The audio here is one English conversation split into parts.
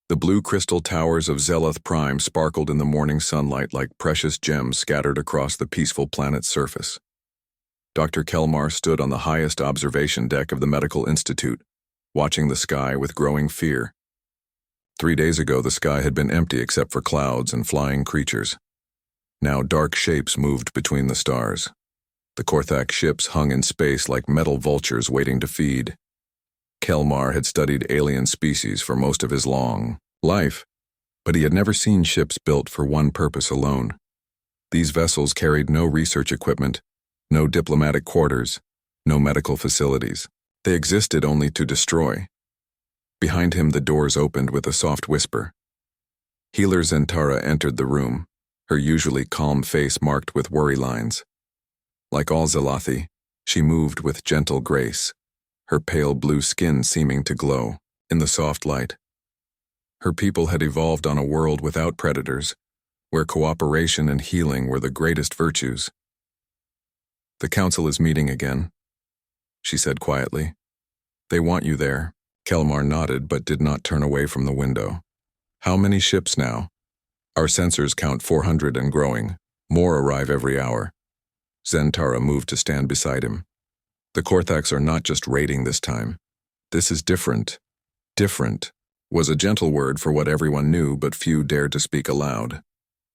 The blue crystal towers of Zeleth Prime sparkled in the morning sunlight like precious gems scattered across the peaceful planet's surface. Dr. Kelmar stood on the highest observation deck of the Medical Institute, watching the sky with growing fear. 3 days ago, the sky had been empty except for clouds and flying creatures. Now dark shapes moved between the stars. The Korthak ships hung in space like metal vultures waiting to feed. Kelmar had studied alien species for most of his long life, but he had never seen ships built for one purpose alone. These vessels carried no research equipment, no diplomatic quarters, no medical facilities. They existed only to destroy. Behind him, the doors opened with a soft whisper. Healer Zentara entered the room, her usually calm face marked with worry lines. Like all Zelathi, she moved with gentle grace, her pale blue skin seeming to glow in the soft light. Her people had evolved on a world without predators, where cooperation and healing were the greatest virtues. "The council is meeting again," she said quietly. "They want you there." Kelmar nodded but did not turn away from the window. "How many ships now?" "Our sensors count 400 and growing. More arrive every hour." Zentara moved to stand beside him. "The Korthaks are not just raiding this time. This is different." Different was a gentle word for what everyone knew but few dared to speak aloud.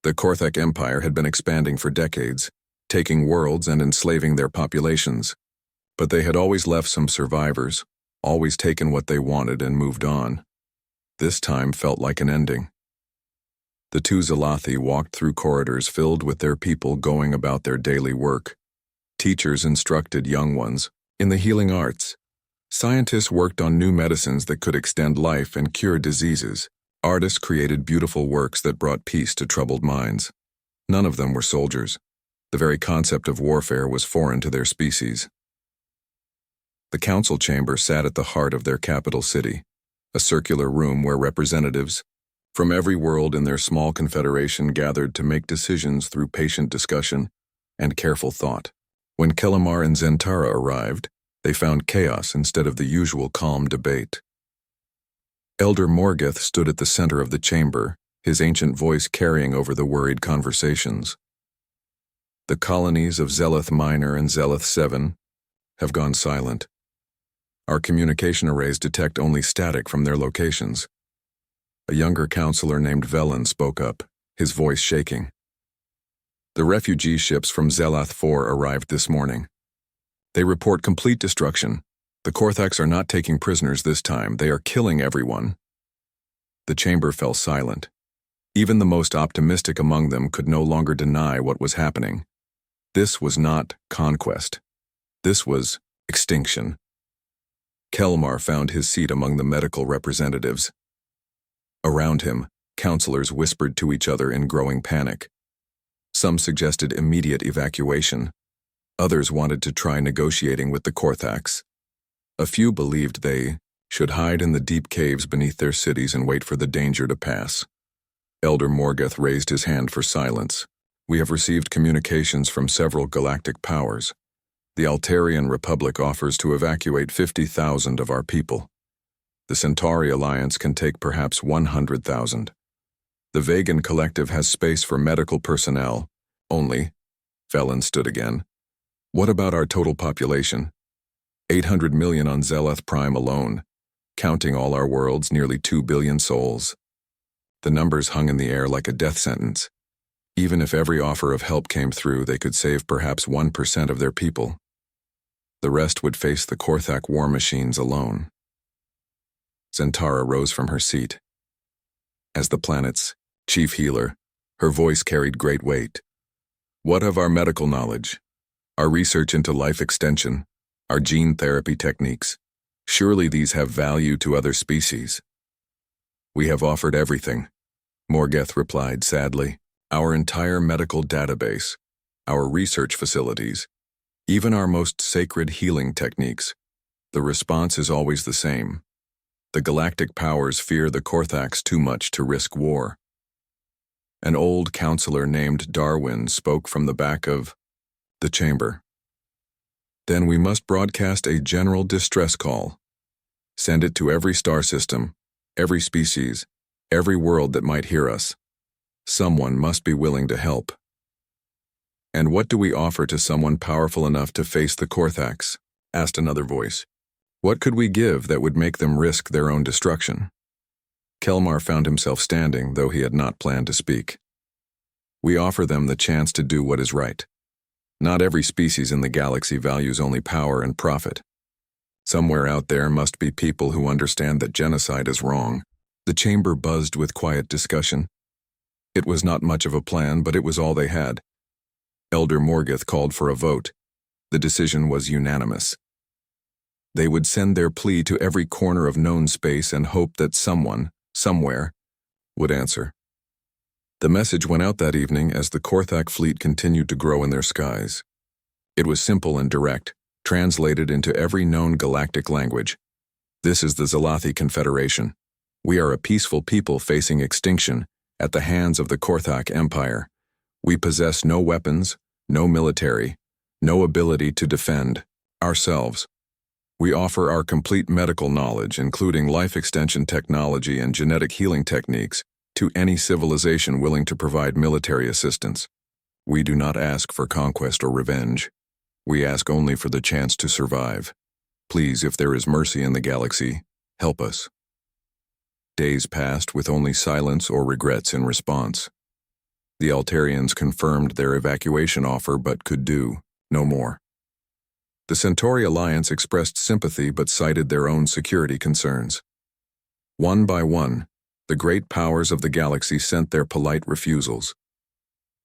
The Korthak Empire had been expanding for decades, taking worlds and enslaving their populations. But they had always left some survivors, always taken what they wanted and moved on. This time felt like an ending. The two Zelathi walked through corridors filled with their people going about their daily work. Teachers instructed young ones in the healing arts. Scientists worked on new medicines that could extend life and cure diseases. Artists created beautiful works that brought peace to troubled minds. None of them were soldiers. The very concept of warfare was foreign to their species. The council chamber sat at the heart of their capital city, a circular room where representatives from every world in their small confederation gathered to make decisions through patient discussion and careful thought. When Kelmar and Zentara arrived, they found chaos instead of the usual calm debate. Elder Morgoth stood at the center of the chamber, his ancient voice carrying over the worried conversations. "The colonies of Zeleth Minor and Zeleth 7 have gone silent. Our communication arrays detect only static from their locations." A younger counselor named Velen spoke up, his voice shaking. "The refugee ships from Zelath 4 arrived this morning. They report complete destruction. The Korthaks are not taking prisoners this time. They are killing everyone." The chamber fell silent. Even the most optimistic among them could no longer deny what was happening. This was not conquest. This was extinction. Kelmar found his seat among the medical representatives. Around him, counselors whispered to each other in growing panic. Some suggested immediate evacuation. Others wanted to try negotiating with the Korthaks. A few believed they should hide in the deep caves beneath their cities and wait for the danger to pass. Elder Morgoth raised his hand for silence. "We have received communications from several galactic powers. The Altarian Republic offers to evacuate 50,000 of our people. The Centauri Alliance can take perhaps 100,000. The Vegan Collective has space for medical personnel only." Velen stood again. "What about our total population? 800 million on Zeleth Prime alone. Counting all our worlds, nearly 2 billion souls." The numbers hung in the air like a death sentence. Even if every offer of help came through, they could save perhaps 1% of their people. The rest would face the Korthak war machines alone. Zentara rose from her seat. As the planet's chief healer, her voice carried great weight. "What of our medical knowledge? Our research into life extension? Our gene therapy techniques? Surely these have value to other species." "We have offered everything," Morgoth replied sadly. "Our entire medical database, our research facilities, even our most sacred healing techniques. The response is always the same. The galactic powers fear the Korthaks too much to risk war." An old counselor named Darwin spoke from the back of the chamber. "Then we must broadcast a general distress call. Send it to every star system, every species, Every world that might hear us. Someone must be willing to help. And what do we offer to someone powerful enough to face the Korthax? Asked another voice. What could we give that would make them risk their own destruction? Kelmar found himself standing, though he had not planned to speak. We offer them the chance to do what is right. Not every species in the galaxy values only power and profit. Somewhere out there must be people who understand that genocide is wrong. The chamber buzzed with quiet discussion. It was not much of a plan, but it was all they had. Elder Morgoth called for a vote. The decision was unanimous. They would send their plea to every corner of known space and hope that someone, somewhere, would answer. The message went out that evening as the Korthak fleet continued to grow in their skies. It was simple and direct, translated into every known galactic language. This is the Zalathi Confederation. We are a peaceful people facing extinction at the hands of the Korthak Empire. We possess no weapons, no military, no ability to defend ourselves. We offer our complete medical knowledge, including life extension technology and genetic healing techniques, to any civilization willing to provide military assistance. We do not ask for conquest or revenge. We ask only for the chance to survive. Please, if there is mercy in the galaxy, help us. Days passed with only silence or regrets in response. The Altarians confirmed their evacuation offer but could do no more. The Centauri Alliance expressed sympathy but cited their own security concerns. One by one, the great powers of the galaxy sent their polite refusals.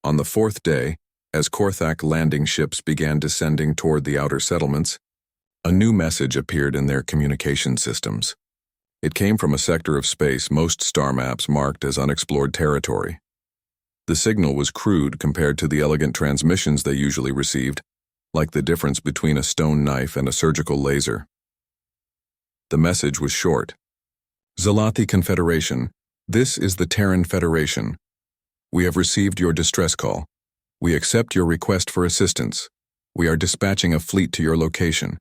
On the fourth day, as Korthak landing ships began descending toward the outer settlements, a new message appeared in their communication systems. It came from a sector of space most star maps marked as unexplored territory. The signal was crude compared to the elegant transmissions they usually received, like the difference between a stone knife and a surgical laser. The message was short. Zalathi Confederation, this is the Terran Federation. We have received your distress call. We accept your request for assistance. We are dispatching a fleet to your location.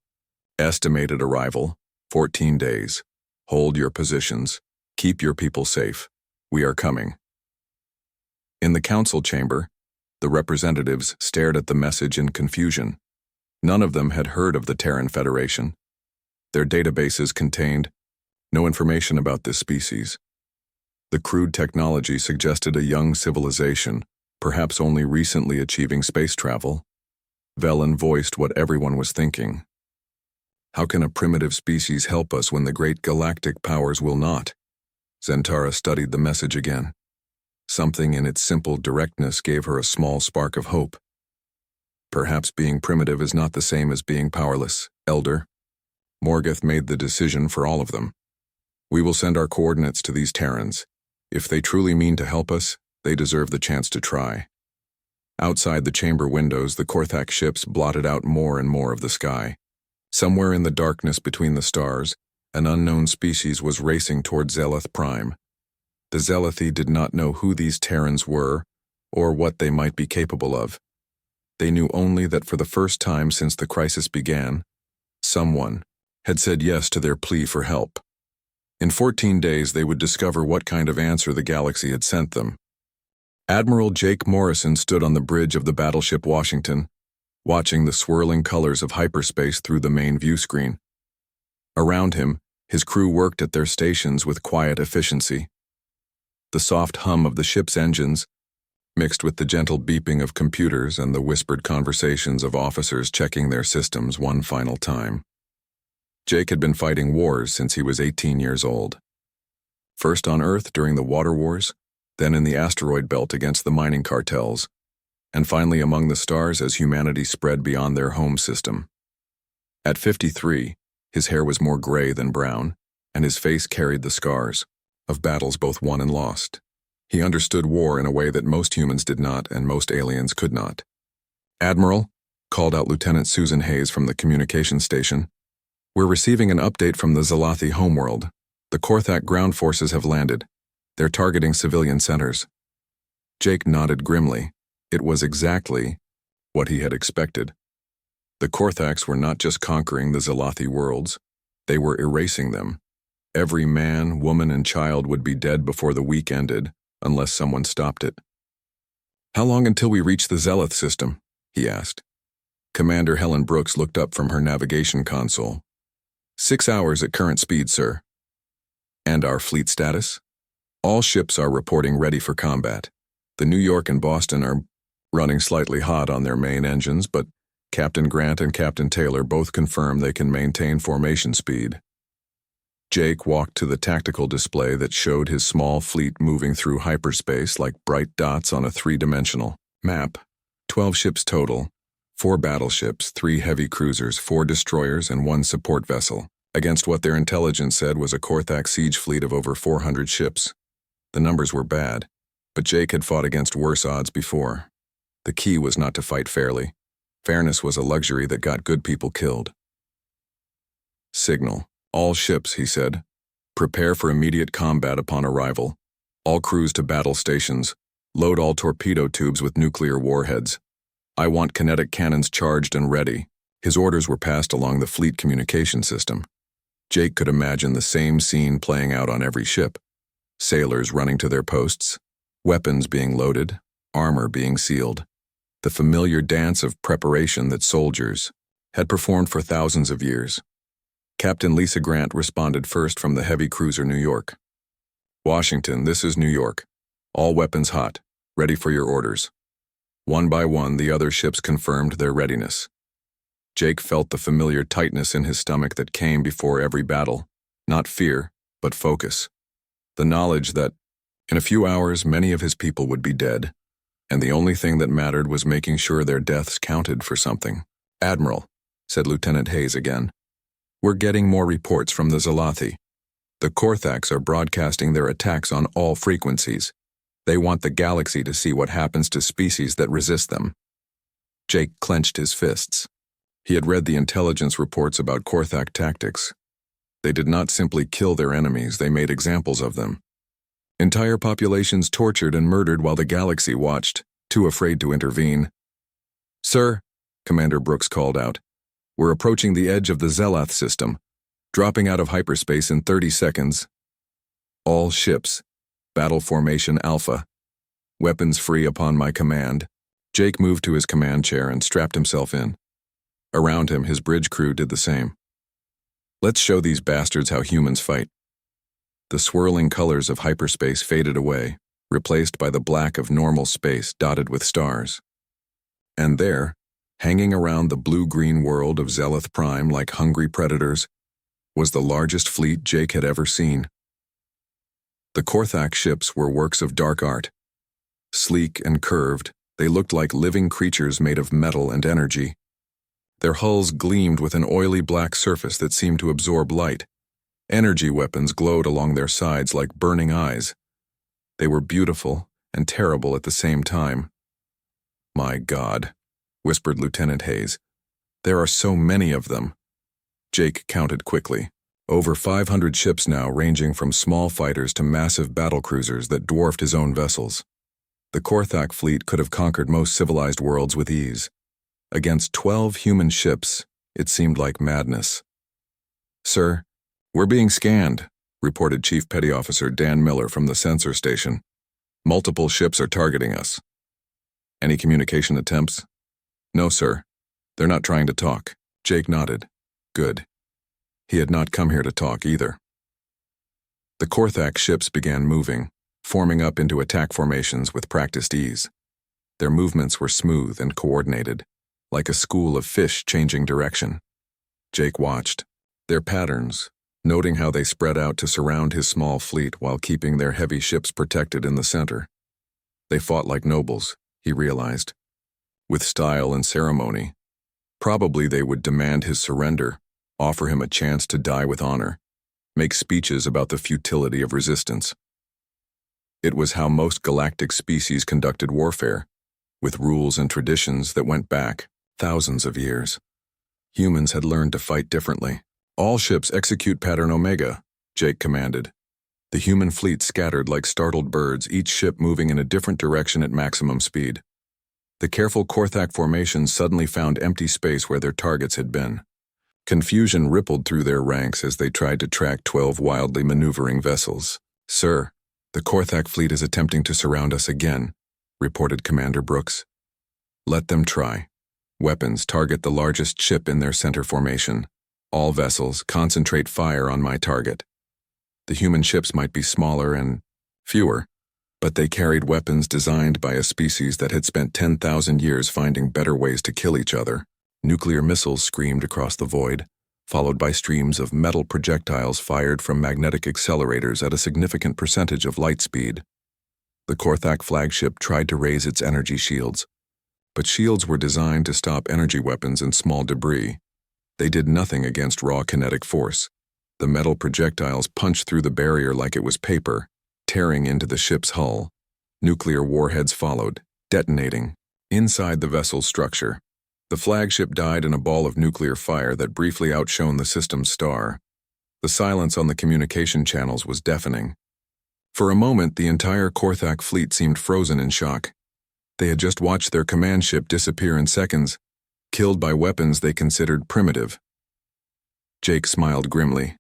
Estimated arrival, 14 days. Hold your positions. Keep your people safe. We are coming. In the council chamber, the representatives stared at the message in confusion. None of them had heard of the Terran Federation. Their databases contained no information about this species. The crude technology suggested a young civilization, perhaps only recently achieving space travel. Velen voiced what everyone was thinking. How can a primitive species help us when the great galactic powers will not? Zentara studied the message again. Something in its simple directness gave her a small spark of hope. Perhaps being primitive is not the same as being powerless, Elder. Morgoth made the decision for all of them. We will send our coordinates to these Terrans. If they truly mean to help us, they deserve the chance to try. Outside the chamber windows, the Korthak ships blotted out more and more of the sky. Somewhere in the darkness between the stars, an unknown species was racing toward Zeleth Prime. The Zelathi did not know who these Terrans were, or what they might be capable of. They knew only that for the first time since the crisis began, someone had said yes to their plea for help. In 14 days, they would discover what kind of answer the galaxy had sent them. Admiral Jake Morrison stood on the bridge of the battleship Washington, watching the swirling colors of hyperspace through the main view screen. Around him, his crew worked at their stations with quiet efficiency. The soft hum of the ship's engines, mixed with the gentle beeping of computers and the whispered conversations of officers checking their systems one final time. Jake had been fighting wars since he was 18 years old. First on Earth during the Water Wars, then in the asteroid belt against the mining cartels, and finally among the stars as humanity spread beyond their home system. At 53, his hair was more gray than brown, and his face carried the scars of battles both won and lost. He understood war in a way that most humans did not and most aliens could not. "Admiral," called out Lieutenant Susan Hayes from the communication station, "we're receiving an update from the Zalathi homeworld. The Korthak ground forces have landed. They're targeting civilian centers." Jake nodded grimly. It was exactly what he had expected. The Korthaks were not just conquering the Zalathi worlds, they were erasing them. Every man, woman, and child would be dead before the week ended, unless someone stopped it. "How long until we reach the Zeleth system?" he asked. Commander Helen Brooks looked up from her navigation console. 6 hours at current speed, sir." "And our fleet status?" "All ships are reporting ready for combat. The New York and Boston are running slightly hot on their main engines, but Captain Grant and Captain Taylor both confirm they can maintain formation speed." Jake walked to the tactical display that showed his small fleet moving through hyperspace like bright dots on a three-dimensional map. 12 ships total, 4 battleships, 3 heavy cruisers, 4 destroyers, and 1 support vessel, against what their intelligence said was a Korthak siege fleet of over 400 ships. The numbers were bad, but Jake had fought against worse odds before. The key was not to fight fairly. Fairness was a luxury that got good people killed. "Signal. All ships," he said. "Prepare for immediate combat upon arrival. All crews to battle stations. Load all torpedo tubes with nuclear warheads. I want kinetic cannons charged and ready." His orders were passed along the fleet communication system. Jake could imagine the same scene playing out on every ship. Sailors running to their posts, weapons being loaded, armor being sealed. The familiar dance of preparation that soldiers had performed for thousands of years. Captain Lisa Grant responded first from the heavy cruiser New York. "Washington, this is New York. All weapons hot, ready for your orders." One by one, the other ships confirmed their readiness. Jake felt the familiar tightness in his stomach that came before every battle. Not fear, but focus. The knowledge that, in a few hours, many of his people would be dead, and the only thing that mattered was making sure their deaths counted for something. "Admiral," said Lieutenant Hayes again, "we're getting more reports from the Zelathi. The Korthaks are broadcasting their attacks on all frequencies. They want the galaxy to see what happens to species that resist them." Jake clenched his fists. He had read the intelligence reports about Korthak tactics. They did not simply kill their enemies, they made examples of them. Entire populations tortured and murdered while the galaxy watched, too afraid to intervene. "Sir," Commander Brooks called out, "we're approaching the edge of the Zeleth system, dropping out of hyperspace in 30 seconds. All ships, battle formation Alpha. Weapons free upon my command." Jake moved to his command chair and strapped himself in. Around him, his bridge crew did the same. "Let's show these bastards how humans fight." The swirling colors of hyperspace faded away, replaced by the black of normal space dotted with stars. And there, hanging around the blue-green world of Zeleth Prime like hungry predators, was the largest fleet Jake had ever seen. The Korthak ships were works of dark art. Sleek and curved, they looked like living creatures made of metal and energy. Their hulls gleamed with an oily black surface that seemed to absorb light. Energy weapons glowed along their sides like burning eyes. They were beautiful and terrible at the same time. "My God," whispered Lieutenant Hayes. "There are so many of them." Jake counted quickly. Over 500 ships now, ranging from small fighters to massive battlecruisers that dwarfed his own vessels. The Korthak fleet could have conquered most civilized worlds with ease. Against 12 human ships, it seemed like madness. "Sir, we're being scanned," reported Chief Petty Officer Dan Miller from the sensor station. "Multiple ships are targeting us." "Any communication attempts?" "No, sir. They're not trying to talk." Jake nodded. Good. He had not come here to talk either. The Korthak ships began moving, forming up into attack formations with practiced ease. Their movements were smooth and coordinated, like a school of fish changing direction. Jake watched their patterns, noting how they spread out to surround his small fleet while keeping their heavy ships protected in the center. They fought like nobles, he realized, with style and ceremony. Probably they would demand his surrender, offer him a chance to die with honor, make speeches about the futility of resistance. It was how most galactic species conducted warfare, with rules and traditions that went back thousands of years. Humans had learned to fight differently. "All ships execute pattern Omega," Jake commanded. The human fleet scattered like startled birds, each ship moving in a different direction at maximum speed. The careful Korthak formations suddenly found empty space where their targets had been. Confusion rippled through their ranks as they tried to track 12 wildly maneuvering vessels. "Sir, the Korthak fleet is attempting to surround us again," reported Commander Brooks. "Let them try. Weapons target the largest ship in their center formation. All vessels concentrate fire on my target. The human ships might be smaller and fewer, but they carried weapons designed by a species that had spent 10,000 years finding better ways to kill each other." Nuclear missiles screamed across the void, followed by streams of metal projectiles fired from magnetic accelerators at a significant percentage of light speed. The Korthak flagship tried to raise its energy shields, but shields were designed to stop energy weapons and small debris. They did nothing against raw kinetic force. The metal projectiles punched through the barrier like it was paper, tearing into the ship's hull. Nuclear warheads followed, detonating. Inside the vessel's structure, the flagship died in a ball of nuclear fire that briefly outshone the system's star. The silence on the communication channels was deafening. For a moment, the entire Korthak fleet seemed frozen in shock. They had just watched their command ship disappear in seconds, killed by weapons they considered primitive. Jake smiled grimly.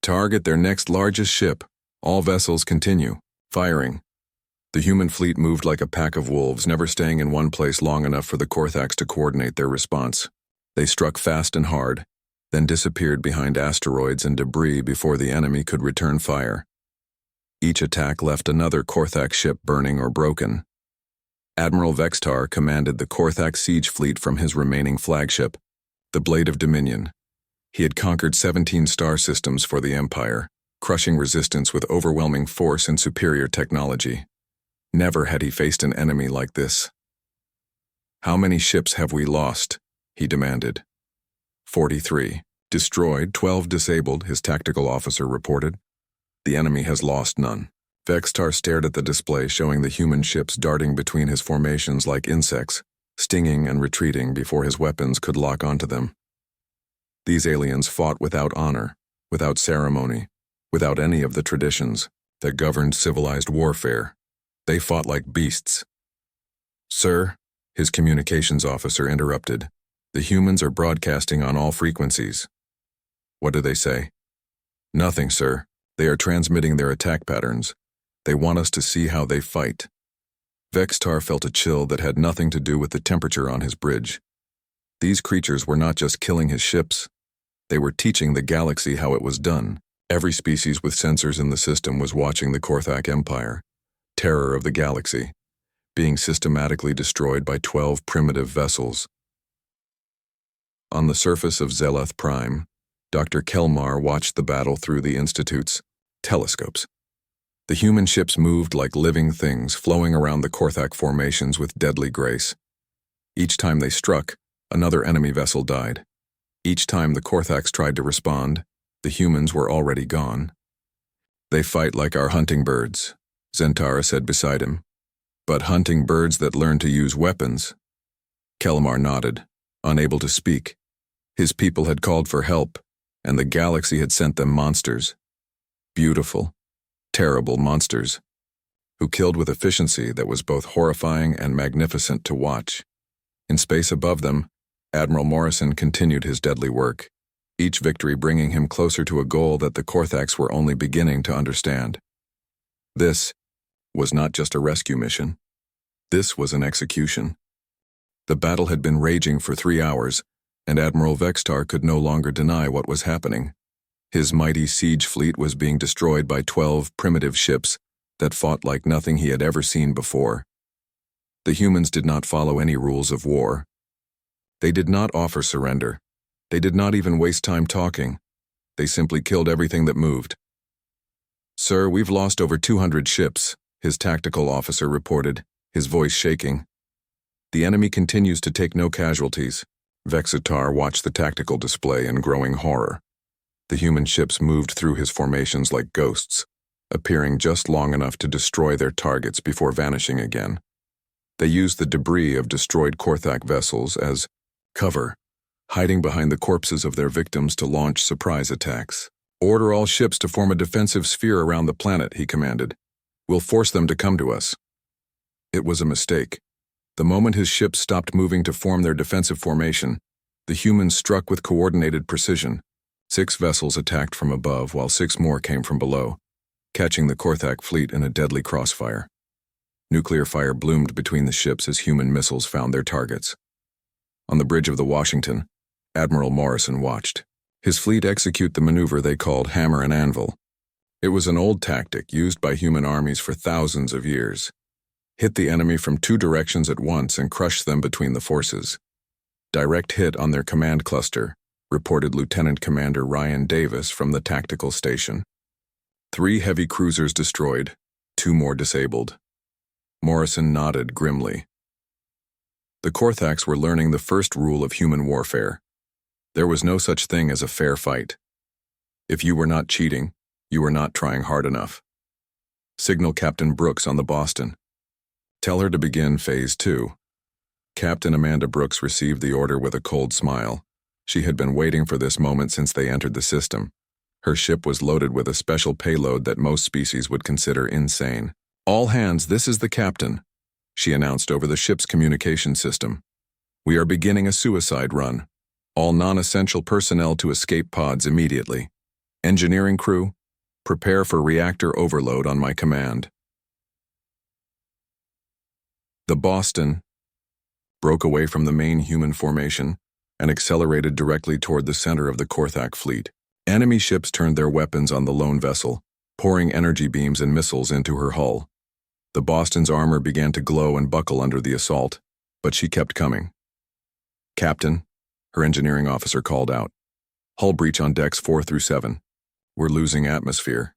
"Target their next largest ship. All vessels continue firing." The human fleet moved like a pack of wolves, never staying in one place long enough for the Korthaks to coordinate their response. They struck fast and hard, then disappeared behind asteroids and debris before the enemy could return fire. Each attack left another Korthak ship burning or broken. Admiral Vextar commanded the Korthak siege fleet from his remaining flagship, the Blade of Dominion. He had conquered 17 star systems for the Empire, crushing resistance with overwhelming force and superior technology. Never had he faced an enemy like this. "How many ships have we lost?" he demanded. 43. "Destroyed, 12 disabled," his tactical officer reported. "The enemy has lost none." Vextar stared at the display showing the human ships darting between his formations like insects, stinging and retreating before his weapons could lock onto them. These aliens fought without honor, without ceremony, without any of the traditions that governed civilized warfare. They fought like beasts. "Sir," his communications officer interrupted, "the humans are broadcasting on all frequencies." "What do they say?" "Nothing, sir. They are transmitting their attack patterns. They want us to see how they fight." Vextar felt a chill that had nothing to do with the temperature on his bridge. These creatures were not just killing his ships. They were teaching the galaxy how it was done. Every species with sensors in the system was watching the Korthak Empire, terror of the galaxy, being systematically destroyed by 12 primitive vessels. On the surface of Zeleth Prime, Dr. Kelmar watched the battle through the Institute's telescopes. The human ships moved like living things, flowing around the Korthak formations with deadly grace. Each time they struck, another enemy vessel died. Each time the Korthaks tried to respond, the humans were already gone. "They fight like our hunting birds," Zentara said beside him. "But hunting birds that learn to use weapons." Kelmar nodded, unable to speak. His people had called for help, and the galaxy had sent them monsters. Beautiful, terrible monsters, who killed with efficiency that was both horrifying and magnificent to watch. In space above them, Admiral Morrison continued his deadly work, each victory bringing him closer to a goal that the Korthaks were only beginning to understand. This was not just a rescue mission. This was an execution. The battle had been raging for 3 hours, and Admiral Vextar could no longer deny what was happening. His mighty siege fleet was being destroyed by 12 primitive ships that fought like nothing he had ever seen before. The humans did not follow any rules of war. They did not offer surrender. They did not even waste time talking. They simply killed everything that moved. "Sir, we've lost over 200 ships," his tactical officer reported, his voice shaking. "The enemy continues to take no casualties." Vexatar watched the tactical display in growing horror. The human ships moved through his formations like ghosts, appearing just long enough to destroy their targets before vanishing again. They used the debris of destroyed Korthak vessels as cover, hiding behind the corpses of their victims to launch surprise attacks. "Order all ships to form a defensive sphere around the planet," he commanded. "We'll force them to come to us." It was a mistake. The moment his ships stopped moving to form their defensive formation, The humans struck with coordinated precision. 6 vessels attacked from above while 6 more came from below, catching the Korthak fleet in a deadly crossfire. Nuclear fire bloomed between the ships as human missiles found their targets. On the bridge of the Washington, Admiral Morrison watched his fleet execute the maneuver they called hammer and anvil. It was an old tactic used by human armies for thousands of years. Hit the enemy from 2 directions at once and crush them between the forces. Direct hit on their command cluster, reported Lieutenant Commander Ryan Davis from the tactical station. 3 heavy cruisers destroyed, 2 more disabled. Morrison nodded grimly. The Korthaks were learning the first rule of human warfare. There was no such thing as a fair fight. If you were not cheating, you were not trying hard enough. Signal Captain Brooks on the Boston. Tell her to begin Phase 2. Captain Amanda Brooks received the order with a cold smile. She had been waiting for this moment since they entered the system. Her ship was loaded with a special payload that most species would consider insane. "All hands, this is the captain," she announced over the ship's communication system. "We are beginning a suicide run. All non-essential personnel to escape pods immediately. Engineering crew, prepare for reactor overload on my command." The Boston broke away from the main human formation and accelerated directly toward the center of the Korthak fleet. Enemy ships turned their weapons on the lone vessel, pouring energy beams and missiles into her hull. The Boston's armor began to glow and buckle under the assault, but she kept coming. "Captain," her engineering officer called out. "Hull breach on decks 4 through 7. We're losing atmosphere."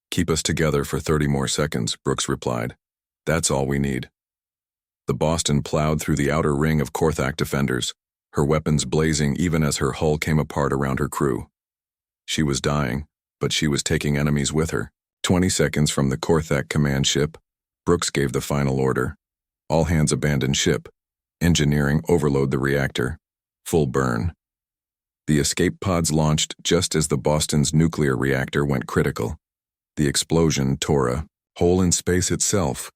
"Keep us together for 30 more seconds," Brooks replied. "That's all we need." The Boston plowed through the outer ring of Korthak defenders, her weapons blazing even as her hull came apart around her crew. She was dying, but she was taking enemies with her. 20 seconds from the Korthak command ship, Brooks gave the final order. "All hands abandon ship. Engineering overload the reactor. Full burn." The escape pods launched just as the Boston's nuclear reactor went critical. The explosion tore a hole in space itself,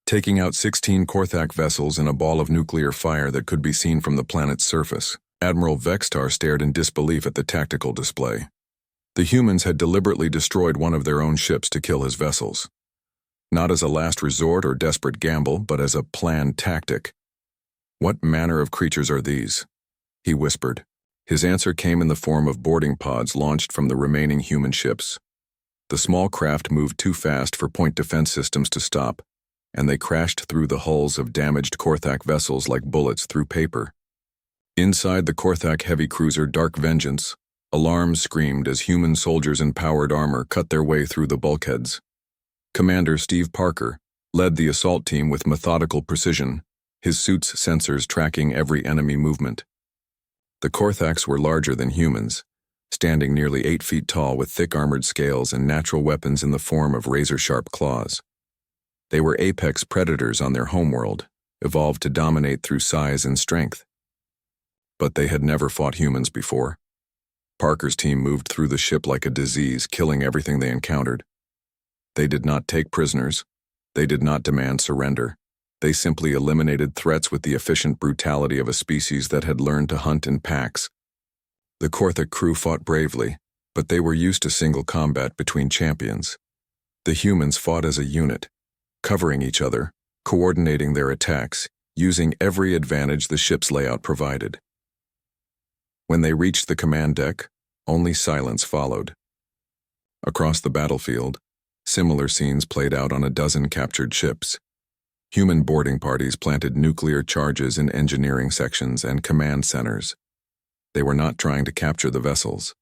taking out 16 Korthak vessels in a ball of nuclear fire that could be seen from the planet's surface. Admiral Vextar stared in disbelief at the tactical display. The humans had deliberately destroyed one of their own ships to kill his vessels. Not as a last resort or desperate gamble, but as a planned tactic. "What manner of creatures are these?" he whispered. His answer came in the form of boarding pods launched from the remaining human ships. The small craft moved too fast for point defense systems to stop, and they crashed through the hulls of damaged Korthak vessels like bullets through paper. Inside the Korthak heavy cruiser Dark Vengeance, alarms screamed as human soldiers in powered armor cut their way through the bulkheads. Commander Steve Parker led the assault team with methodical precision, his suit's sensors tracking every enemy movement. The Korthaks were larger than humans, standing nearly 8 feet tall with thick armored scales and natural weapons in the form of razor-sharp claws. They were apex predators on their homeworld, evolved to dominate through size and strength. But they had never fought humans before. Parker's team moved through the ship like a disease, killing everything they encountered. They did not take prisoners. They did not demand surrender. They simply eliminated threats with the efficient brutality of a species that had learned to hunt in packs. The Korthak crew fought bravely, but they were used to single combat between champions. The humans fought as a unit, covering each other, coordinating their attacks, using every advantage the ship's layout provided. When they reached the command deck, only silence followed. Across the battlefield, similar scenes played out on a dozen captured ships. Human boarding parties planted nuclear charges in engineering sections and command centers. They were not trying to capture the vessels.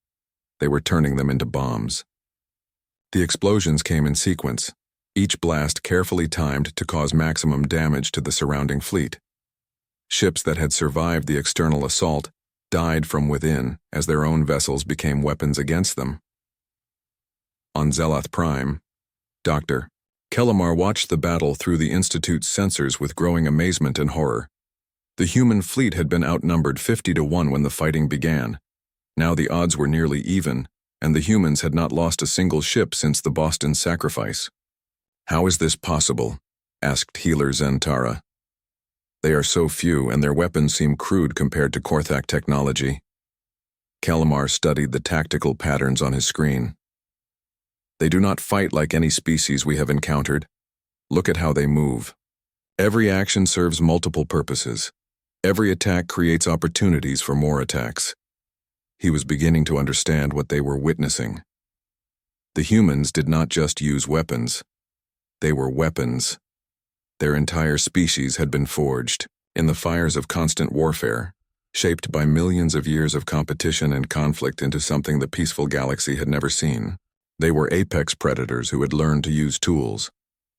They were turning them into bombs. The explosions came in sequence, each blast carefully timed to cause maximum damage to the surrounding fleet. Ships that had survived the external assault died from within as their own vessels became weapons against them. On Zelath Prime, Dr. Kellamar watched the battle through the Institute's sensors with growing amazement and horror. The human fleet had been outnumbered 50-1 when the fighting began. Now the odds were nearly even, and the humans had not lost a single ship since the Boston sacrifice. "How is this possible?" asked Healer Zentara. They are so few, and their weapons seem crude compared to Korthak technology. Kelmar studied the tactical patterns on his screen. They do not fight like any species we have encountered. Look at how they move. Every action serves multiple purposes. Every attack creates opportunities for more attacks. He was beginning to understand what they were witnessing. The humans did not just use weapons. They were weapons. Their entire species had been forged in the fires of constant warfare, shaped by millions of years of competition and conflict into something the peaceful galaxy had never seen. They were apex predators who had learned to use tools.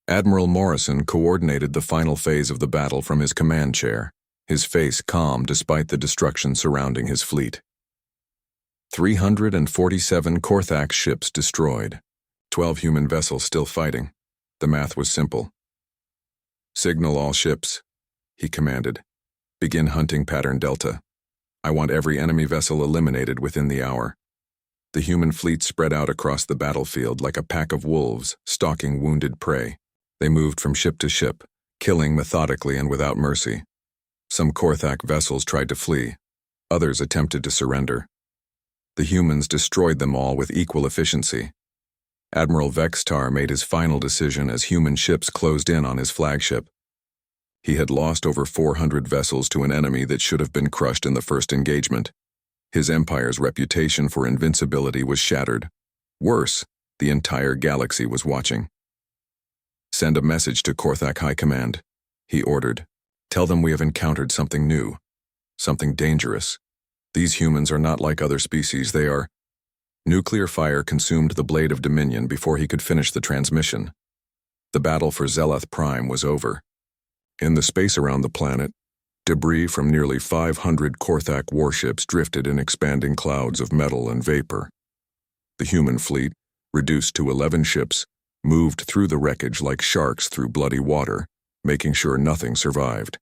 Admiral Morrison coordinated the final phase of the battle from his command chair, his face calm despite the destruction surrounding his fleet. 347 Korthak ships destroyed, 12 human vessels still fighting. The math was simple. "Signal all ships," he commanded. "Begin hunting pattern Delta. I want every enemy vessel eliminated within the hour." The human fleet spread out across the battlefield like a pack of wolves stalking wounded prey. They moved from ship to ship, killing methodically and without mercy. Some Korthak vessels tried to flee. Others attempted to surrender. The humans destroyed them all with equal efficiency. Admiral Vextar made his final decision as human ships closed in on his flagship. He had lost over 400 vessels to an enemy that should have been crushed in the first engagement. His empire's reputation for invincibility was shattered. Worse, the entire galaxy was watching. "Send a message to Korthak High Command," he ordered. "Tell them we have encountered something new, something dangerous. These humans are not like other species, they are—" Nuclear fire consumed the Blade of Dominion before he could finish the transmission. The battle for Zeleth Prime was over. In the space around the planet, debris from nearly 500 Korthak warships drifted in expanding clouds of metal and vapor. The human fleet, reduced to 11 ships, moved through the wreckage like sharks through bloody water, making sure nothing survived.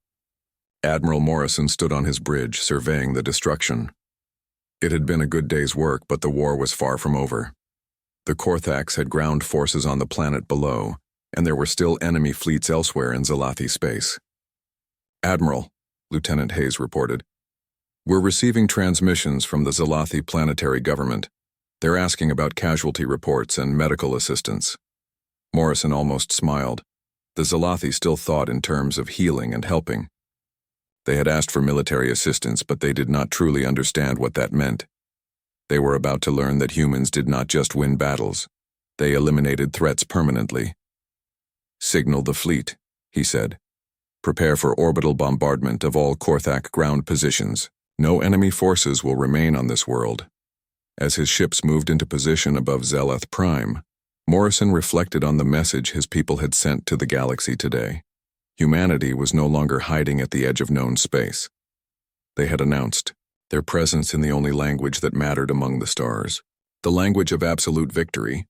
Admiral Morrison stood on his bridge, surveying the destruction. It had been a good day's work, but the war was far from over. The Korthaks had ground forces on the planet below, and there were still enemy fleets elsewhere in Zalathi space. "Admiral," Lieutenant Hayes reported, "we're receiving transmissions from the Zalathi planetary government. They're asking about casualty reports and medical assistance." Morrison almost smiled. The Zalathi still thought in terms of healing and helping. They had asked for military assistance, but they did not truly understand what that meant. They were about to learn that humans did not just win battles. They eliminated threats permanently. "Signal the fleet," he said. "Prepare for orbital bombardment of all Korthak ground positions. No enemy forces will remain on this world." As his ships moved into position above Zeleth Prime, Morrison reflected on the message his people had sent to the galaxy today. Humanity was no longer hiding at the edge of known space. They had announced their presence in the only language that mattered among the stars, the language of absolute victory.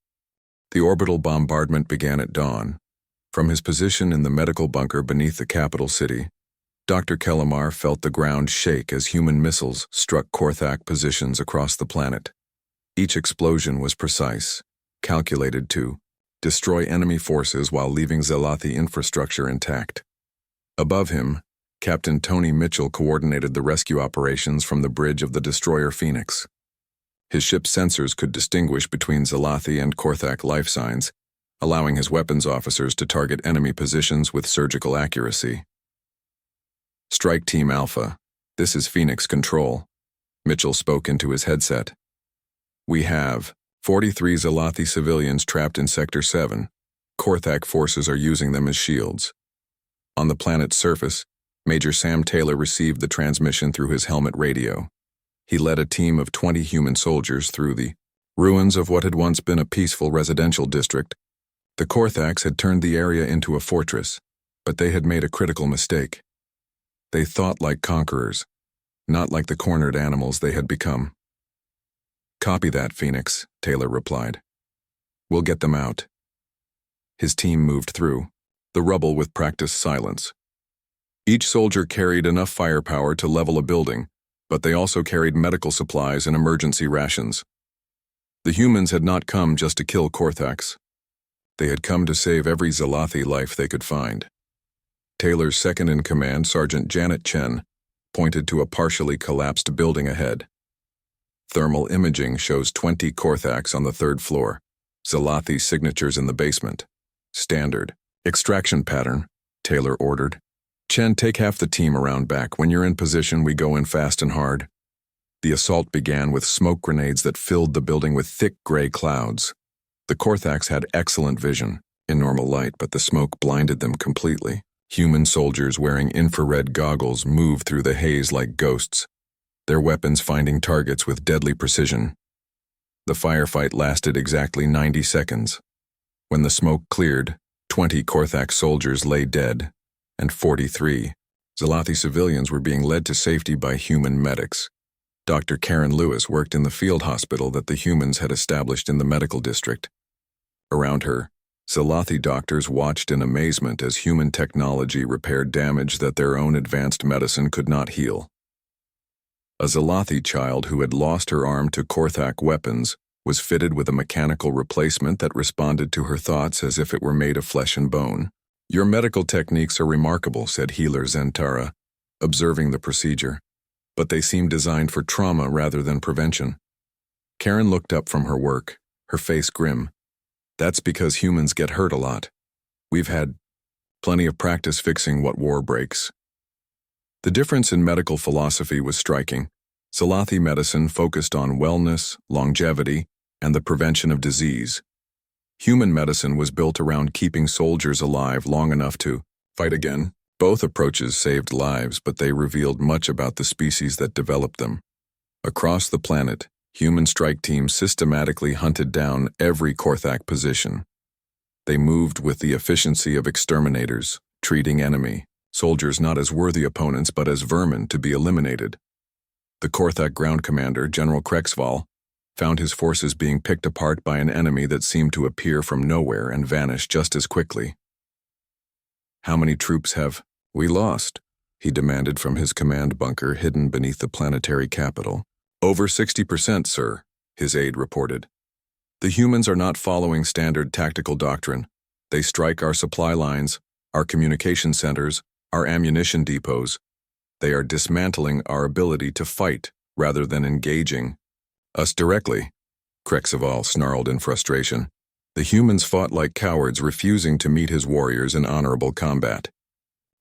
The orbital bombardment began at dawn. From his position in the medical bunker beneath the capital city, Dr. Kelmar felt the ground shake as human missiles struck Korthak positions across the planet. Each explosion was precise, calculated to destroy enemy forces while leaving Zalathi infrastructure intact. Above him, Captain Tony Mitchell coordinated the rescue operations from the bridge of the destroyer Phoenix. His ship's sensors could distinguish between Zalathi and Korthak life signs, allowing his weapons officers to target enemy positions with surgical accuracy. "Strike Team Alpha, this is Phoenix Control," Mitchell spoke into his headset. "We have 43 Zalathi civilians trapped in Sector 7. Korthak forces are using them as shields." On the planet's surface, Major Sam Taylor received the transmission through his helmet radio. He led a team of 20 human soldiers through the ruins of what had once been a peaceful residential district. The Korthaks had turned the area into a fortress, but they had made a critical mistake. They thought like conquerors, not like the cornered animals they had become. "Copy that, Phoenix," Taylor replied. "We'll get them out." His team moved through the rubble with practiced silence. Each soldier carried enough firepower to level a building, but they also carried medical supplies and emergency rations. The humans had not come just to kill Korthaks. They had come to save every Zalathi life they could find. Taylor's second-in-command, Sergeant Janet Chen, pointed to a partially collapsed building ahead. Thermal imaging shows 20 Korthaks on the third floor. Zalathi signatures in the basement. Standard. Extraction pattern, Taylor ordered. Chen, take half the team around back. When you're in position, we go in fast and hard. The assault began with smoke grenades that filled the building with thick gray clouds. The Korthaks had excellent vision in normal light, but the smoke blinded them completely. Human soldiers wearing infrared goggles moved through the haze like ghosts, their weapons finding targets with deadly precision. The firefight lasted exactly 90 seconds. When the smoke cleared, 20 Korthak soldiers lay dead, and 43 Zalathi civilians were being led to safety by human medics. Dr. Karen Lewis worked in the field hospital that the humans had established in the medical district. Around her, Zalathi doctors watched in amazement as human technology repaired damage that their own advanced medicine could not heal. A Zalathi child who had lost her arm to Korthak weapons was fitted with a mechanical replacement that responded to her thoughts as if it were made of flesh and bone. Your medical techniques are remarkable, said healer Zentara, observing the procedure, but they seem designed for trauma rather than prevention. Karen looked up from her work, her face grim. That's because humans get hurt a lot. We've had plenty of practice fixing what war breaks. The difference in medical philosophy was striking. Zalathi medicine focused on wellness, longevity, and the prevention of disease. Human medicine was built around keeping soldiers alive long enough to fight again. Both approaches saved lives, but they revealed much about the species that developed them. Across the planet, human strike teams systematically hunted down every Korthak position. They moved with the efficiency of exterminators, treating enemy soldiers not as worthy opponents but as vermin to be eliminated. The Korthak ground commander, General Krexval, found his forces being picked apart by an enemy that seemed to appear from nowhere and vanish just as quickly. How many troops have we lost? He demanded from his command bunker hidden beneath the planetary capital. Over 60%, sir, his aide reported. The humans are not following standard tactical doctrine. They strike our supply lines, our communication centers, our ammunition depots. They are dismantling our ability to fight rather than engaging us directly, Krexval snarled in frustration. The humans fought like cowards, refusing to meet his warriors in honorable combat.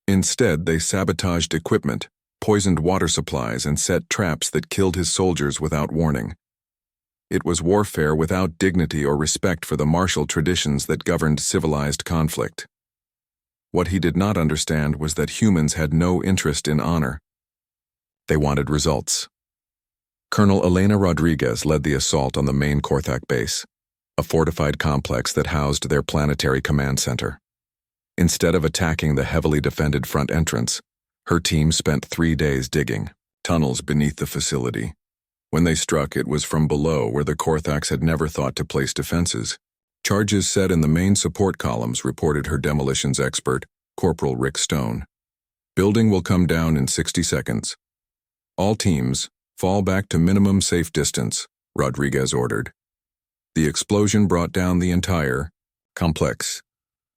Instead, they sabotaged equipment, poisoned water supplies, and set traps that killed his soldiers without warning. It was warfare without dignity or respect for the martial traditions that governed civilized conflict. What he did not understand was that humans had no interest in honor. They wanted results. Colonel Elena Rodriguez led the assault on the main Korthak base, a fortified complex that housed their planetary command center. Instead of attacking the heavily defended front entrance, her team spent 3 days digging tunnels beneath the facility. When they struck, it was from below, where the Korthaks had never thought to place defenses. Charges set in the main support columns, reported her demolitions expert, Corporal Rick Stone. Building will come down in 60 seconds. All teams, fall back to minimum safe distance, Rodriguez ordered. The explosion brought down the entire complex,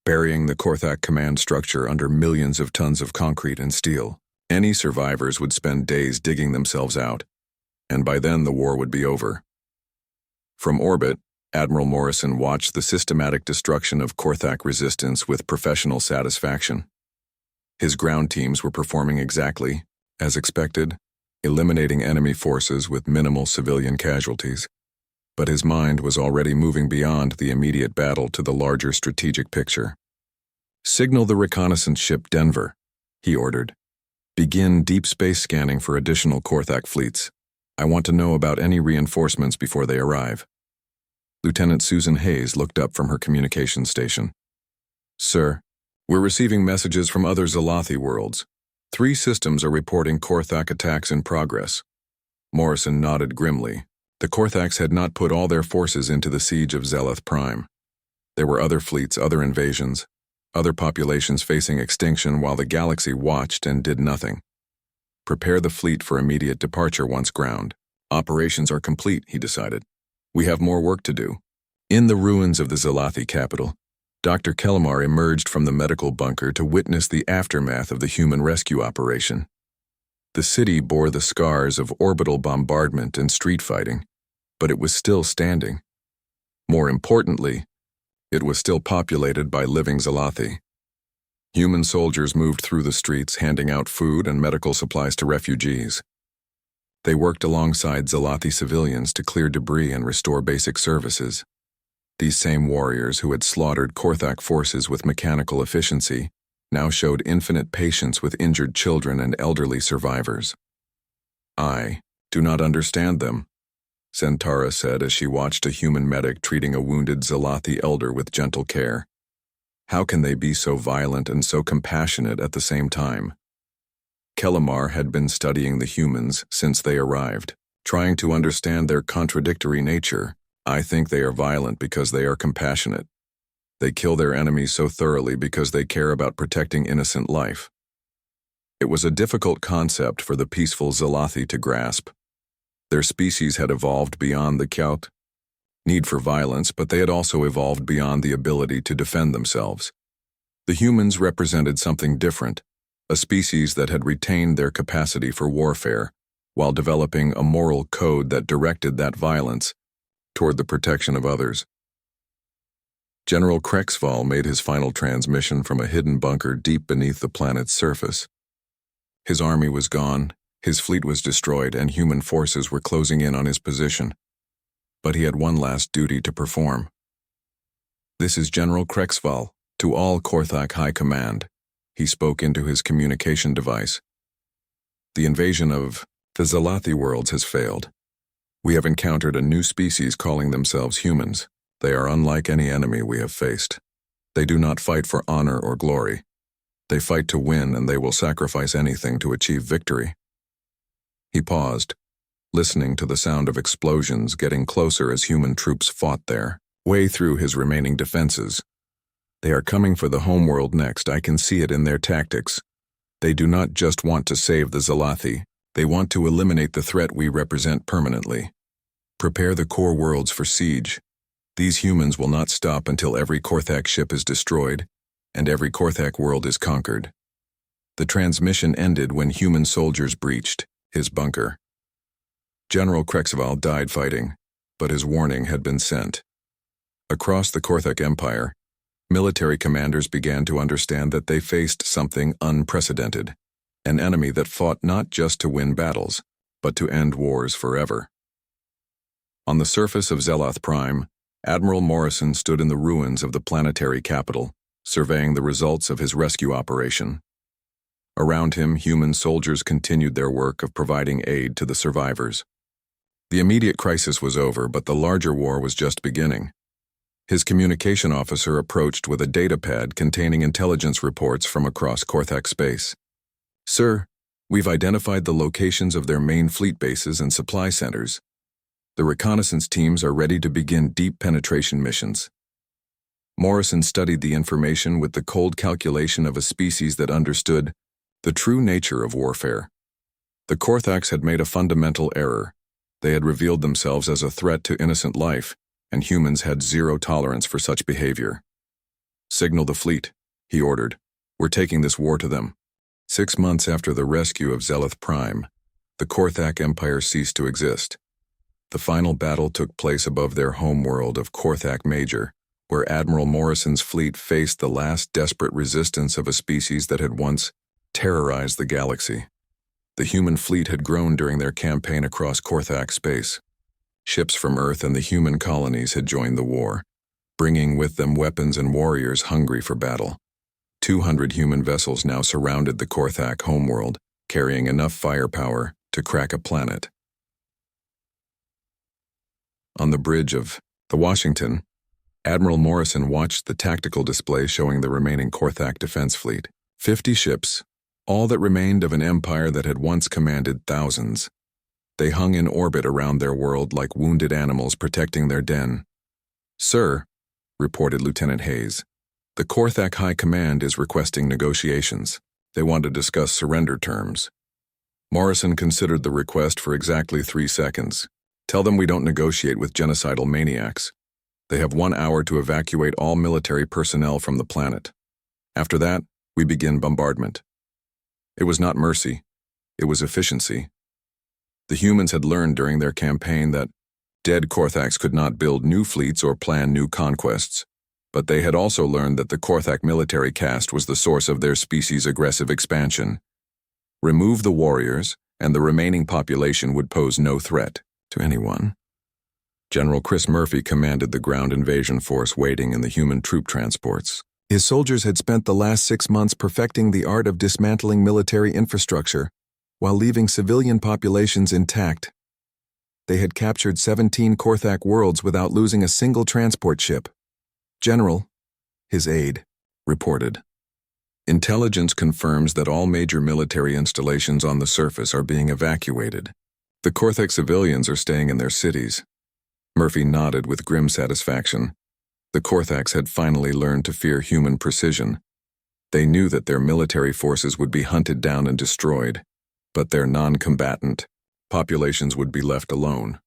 burying the Korthak command structure under millions of tons of concrete and steel. Any survivors would spend days digging themselves out, and by then the war would be over. From orbit, Admiral Morrison watched the systematic destruction of Korthak resistance with professional satisfaction. His ground teams were performing exactly as expected, eliminating enemy forces with minimal civilian casualties. But his mind was already moving beyond the immediate battle to the larger strategic picture. Signal the reconnaissance ship Denver, he ordered. Begin deep space scanning for additional Korthak fleets. I want to know about any reinforcements before they arrive. Lieutenant Susan Hayes looked up from her communications station. Sir, we're receiving messages from other Zalathi worlds. 3 systems are reporting Korthak attacks in progress. Morrison nodded grimly. The Korthaks had not put all their forces into the siege of Zeleth Prime. There were other fleets, other invasions, other populations facing extinction while the galaxy watched and did nothing. Prepare the fleet for immediate departure once ground. Operations are complete, he decided. We have more work to do. In the ruins of the Zalathi capital, Dr. Kelmar emerged from the medical bunker to witness the aftermath of the human rescue operation. The city bore the scars of orbital bombardment and street fighting, but it was still standing. More importantly, it was still populated by living Zalathi. Human soldiers moved through the streets handing out food and medical supplies to refugees. They worked alongside Zalathi civilians to clear debris and restore basic services. These same warriors who had slaughtered Korthak forces with mechanical efficiency now showed infinite patience with injured children and elderly survivors. "I do not understand them," Centaura said as she watched a human medic treating a wounded Zalathi elder with gentle care. "How can they be so violent and so compassionate at the same time?" Kelmar had been studying the humans since they arrived, trying to understand their contradictory nature. "I think they are violent because they are compassionate. They kill their enemies so thoroughly because they care about protecting innocent life." It was a difficult concept for the peaceful Zalathi to grasp. Their species had evolved beyond the Kyaut need for violence, but they had also evolved beyond the ability to defend themselves. The humans represented something different, a species that had retained their capacity for warfare, while developing a moral code that directed that violence toward the protection of others. General Krexval made his final transmission from a hidden bunker deep beneath the planet's surface. His army was gone, his fleet was destroyed, and human forces were closing in on his position. But he had one last duty to perform. "This is General Krexval, to all Korthak High Command," he spoke into his communication device. "The invasion of the Zalathi worlds has failed. We have encountered a new species calling themselves humans. They are unlike any enemy we have faced. They do not fight for honor or glory. They fight to win, and they will sacrifice anything to achieve victory." He paused, listening to the sound of explosions getting closer as human troops fought their way through his remaining defenses. "They are coming for the homeworld next. I can see it in their tactics. They do not just want to save the Zalathi. They want to eliminate the threat we represent permanently. Prepare the core worlds for siege. These humans will not stop until every Korthak ship is destroyed and every Korthak world is conquered." The transmission ended when human soldiers breached his bunker. General Krexval died fighting, but his warning had been sent. Across the Korthak Empire, military commanders began to understand that they faced something unprecedented, an enemy that fought not just to win battles, but to end wars forever. On the surface of Zelath Prime, Admiral Morrison stood in the ruins of the planetary capital, surveying the results of his rescue operation. Around him, human soldiers continued their work of providing aid to the survivors. The immediate crisis was over, but the larger war was just beginning. His communication officer approached with a datapad containing intelligence reports from across Korthak space. "Sir, we've identified the locations of their main fleet bases and supply centers. The reconnaissance teams are ready to begin deep penetration missions." Morrison studied the information with the cold calculation of a species that understood the true nature of warfare. The Korthaks had made a fundamental error. They had revealed themselves as a threat to innocent life, and humans had zero tolerance for such behavior. "Signal the fleet," he ordered. "We're taking this war to them." 6 months after the rescue of Zelath Prime, the Korthak Empire ceased to exist. The final battle took place above their homeworld of Korthak Major, where Admiral Morrison's fleet faced the last desperate resistance of a species that had once terrorized the galaxy. The human fleet had grown during their campaign across Korthak space. Ships from Earth and the human colonies had joined the war, bringing with them weapons and warriors hungry for battle. 200 human vessels now surrounded the Korthak homeworld, carrying enough firepower to crack a planet. On the bridge of the Washington, Admiral Morrison watched the tactical display showing the remaining Korthak defense fleet. 50 ships, all that remained of an empire that had once commanded thousands. They hung in orbit around their world like wounded animals protecting their den. "Sir," reported Lieutenant Hayes, "the Korthak High Command is requesting negotiations. They want to discuss surrender terms." Morrison considered the request for exactly 3 seconds. "Tell them we don't negotiate with genocidal maniacs." They have 1 hour to evacuate all military personnel from the planet. After that, we begin bombardment. It was not mercy, it was efficiency. The humans had learned during their campaign that dead Korthax could not build new fleets or plan new conquests, but they had also learned that the Korthak military caste was the source of their species' aggressive expansion. Remove the warriors, and the remaining population would pose no threat to anyone. General Chris Murphy commanded the ground invasion force waiting in the human troop transports. His soldiers had spent the last 6 months perfecting the art of dismantling military infrastructure while leaving civilian populations intact. They had captured 17 Korthak worlds without losing a single transport ship. General, his aide, reported. Intelligence confirms that all major military installations on the surface are being evacuated. The Korthak civilians are staying in their cities. Murphy nodded with grim satisfaction. The Korthaks had finally learned to fear human precision. They knew that their military forces would be hunted down and destroyed, but their non-combatant populations would be left alone.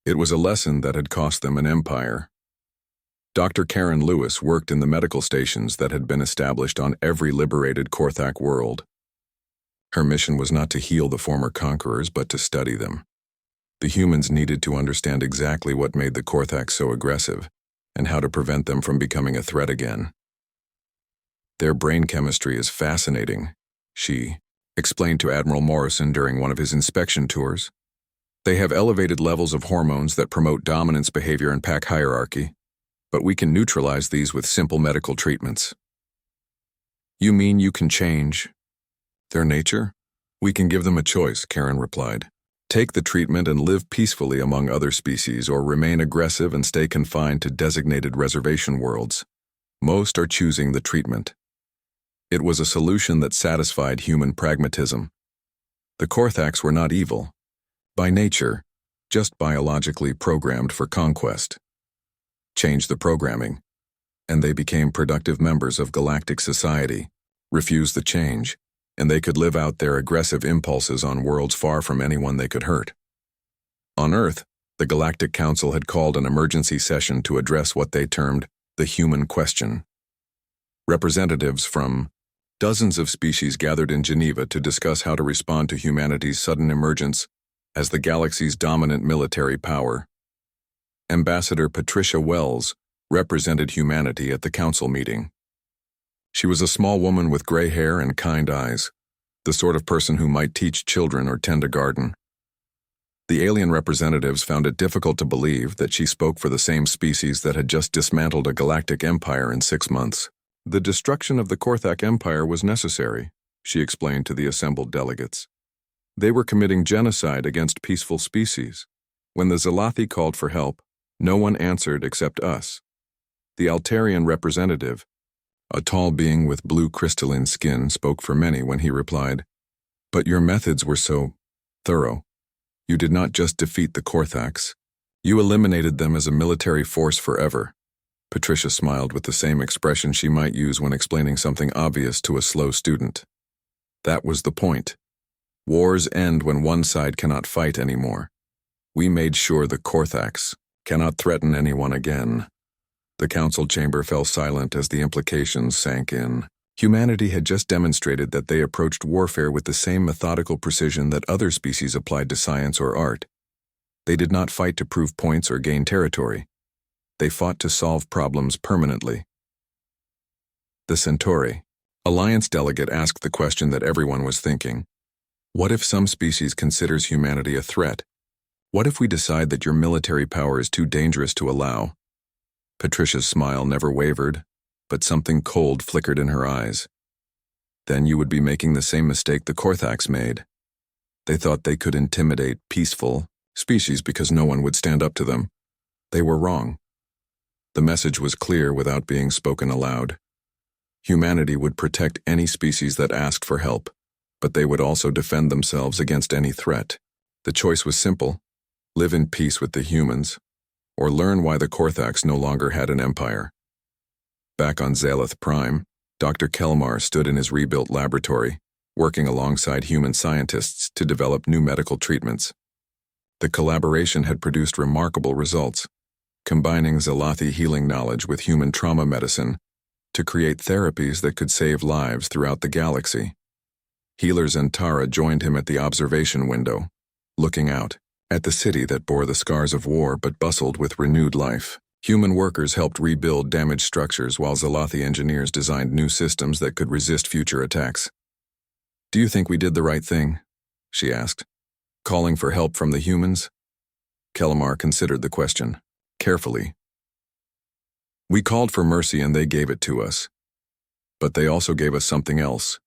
It was a lesson that had cost them an empire. Dr. Karen Lewis worked in the medical stations that had been established on every liberated Korthak world. Her mission was not to heal the former conquerors, but to study them. The humans needed to understand exactly what made the Korthak so aggressive, and how to prevent them from becoming a threat again. Their brain chemistry is fascinating, she explained to Admiral Morrison during one of his inspection tours. They have elevated levels of hormones that promote dominance behavior and pack hierarchy, but we can neutralize these with simple medical treatments. You mean you can change their nature? We can give them a choice, Karen replied. Take the treatment and live peacefully among other species, or remain aggressive and stay confined to designated reservation worlds. Most are choosing the treatment. It was a solution that satisfied human pragmatism. The Korthaks were not evil, by nature, just biologically programmed for conquest. Change the programming, and they became productive members of galactic society. Refuse the change, and they could live out their aggressive impulses on worlds far from anyone they could hurt. On Earth, the Galactic Council had called an emergency session to address what they termed the human question. Representatives from dozens of species gathered in Geneva to discuss how to respond to humanity's sudden emergence as the galaxy's dominant military power. Ambassador Patricia Wells represented humanity at the council meeting. She was a small woman with gray hair and kind eyes, the sort of person who might teach children or tend a garden. The alien representatives found it difficult to believe that she spoke for the same species that had just dismantled a galactic empire in 6 months. The destruction of the Korthak Empire was necessary, she explained to the assembled delegates. They were committing genocide against peaceful species. When the Zalathi called for help, no one answered except us. The Altarian representative, a tall being with blue crystalline skin, spoke for many when he replied, "But your methods were so thorough. You did not just defeat the Korthaks. You eliminated them as a military force forever." Patricia smiled with the same expression she might use when explaining something obvious to a slow student. That was the point. Wars end when one side cannot fight anymore. We made sure the Korthaks cannot threaten anyone again. The council chamber fell silent as the implications sank in. Humanity had just demonstrated that they approached warfare with the same methodical precision that other species applied to science or art. They did not fight to prove points or gain territory. They fought to solve problems permanently. The Centauri Alliance delegate asked the question that everyone was thinking. What if some species considers humanity a threat? What if we decide that your military power is too dangerous to allow? Patricia's smile never wavered, but something cold flickered in her eyes. Then you would be making the same mistake the Korthaks made. They thought they could intimidate peaceful species because no one would stand up to them. They were wrong. The message was clear without being spoken aloud. Humanity would protect any species that asked for help, but they would also defend themselves against any threat. The choice was simple: live in peace with the humans, or learn why the Korthaks no longer had an empire. Back on Zalith Prime, Dr. Kelmar stood in his rebuilt laboratory, working alongside human scientists to develop new medical treatments. The collaboration had produced remarkable results. combining Zalathi healing knowledge with human trauma medicine to create therapies that could save lives throughout the galaxy. Healers and Tara joined him at the observation window, looking out at the city that bore the scars of war but bustled with renewed life. Human workers helped rebuild damaged structures while Zalathi engineers designed new systems that could resist future attacks. "Do you think we did the right thing?" she asked. "Calling for help from the humans?" Kellamar considered the question carefully. "We called for mercy and they gave it to us. But they also gave us something else.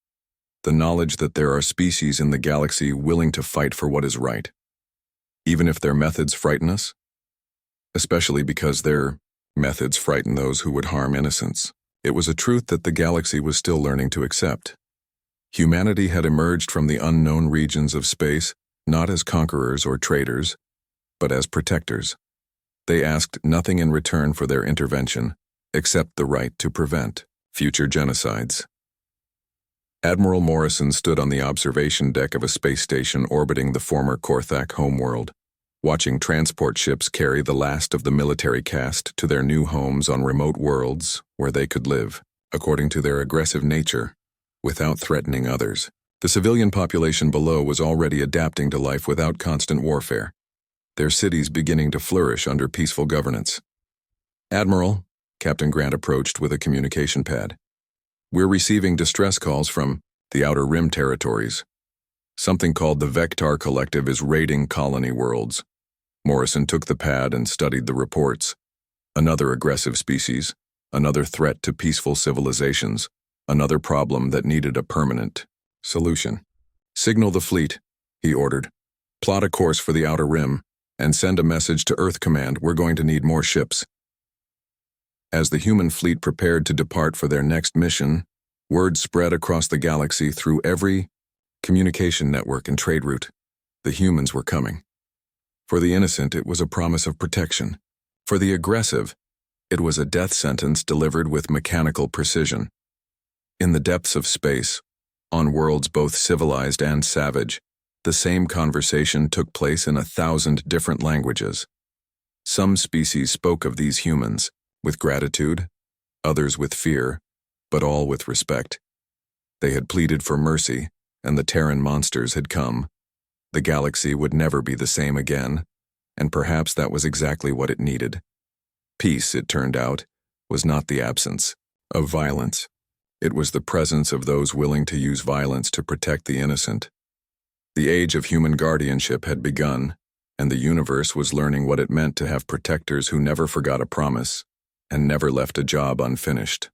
The knowledge that there are species in the galaxy willing to fight for what is right. Even if their methods frighten us? Especially because their methods frighten those who would harm innocents." It was a truth that the galaxy was still learning to accept. Humanity had emerged from the unknown regions of space, not as conquerors or traitors, but as protectors. They asked nothing in return for their intervention, except the right to prevent future genocides. Admiral Morrison stood on the observation deck of a space station orbiting the former Korthak homeworld, watching transport ships carry the last of the military caste to their new homes on remote worlds where they could live, according to their aggressive nature, without threatening others. The civilian population below was already adapting to life without constant warfare, their cities beginning to flourish under peaceful governance. "Admiral," Captain Grant approached with a communication pad. "We're receiving distress calls from the Outer Rim territories. Something called the Vectar Collective is raiding colony worlds." Morrison took the pad and studied the reports. Another aggressive species, another threat to peaceful civilizations, another problem that needed a permanent solution. "Signal the fleet," he ordered. "Plot a course for the Outer Rim, and send a message to Earth Command. We're going to need more ships." As the human fleet prepared to depart for their next mission, word spread across the galaxy through every communication network and trade route. The humans were coming. For the innocent, it was a promise of protection. For the aggressive, it was a death sentence delivered with mechanical precision. In the depths of space, on worlds both civilized and savage, the same conversation took place in 1,000 different languages. Some species spoke of these humans with gratitude, others with fear, but all with respect. They had pleaded for mercy, and the Terran monsters had come. The galaxy would never be the same again, and perhaps that was exactly what it needed. Peace, it turned out, was not the absence of violence. It was the presence of those willing to use violence to protect the innocent. The age of human guardianship had begun, and the universe was learning what it meant to have protectors who never forgot a promise and never left a job unfinished.